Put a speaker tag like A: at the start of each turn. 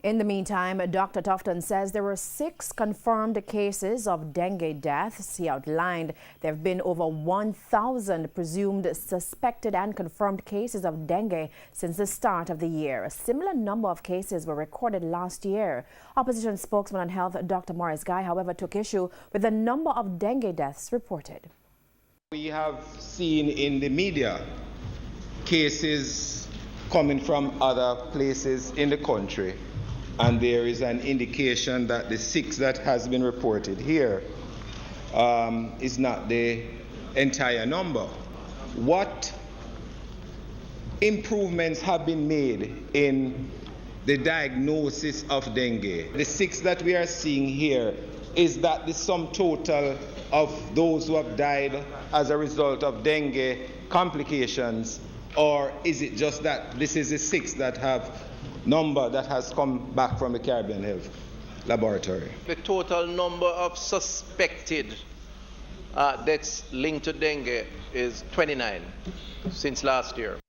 A: In the meantime, Dr. Tufton says there were 6 confirmed cases of dengue deaths. He outlined there have been over 1,000 presumed suspected and confirmed cases of dengue since the start of the year. A similar number of cases were recorded last year. Opposition spokesman on health, Dr. Morris Guy, however, took issue with the number of dengue deaths reported.
B: We have seen in the media cases coming from other places in the country, and there is an indication that the 6 that has been reported here is not the entire number. What improvements have been made in the diagnosis of dengue? The 6 that we are seeing here, is that the sum total of those who have died as a result of dengue complications, or is it just that this is the 6 that have number that has come back from the Caribbean Health Laboratory?
C: The total number of suspected deaths linked to dengue is 29 since last year.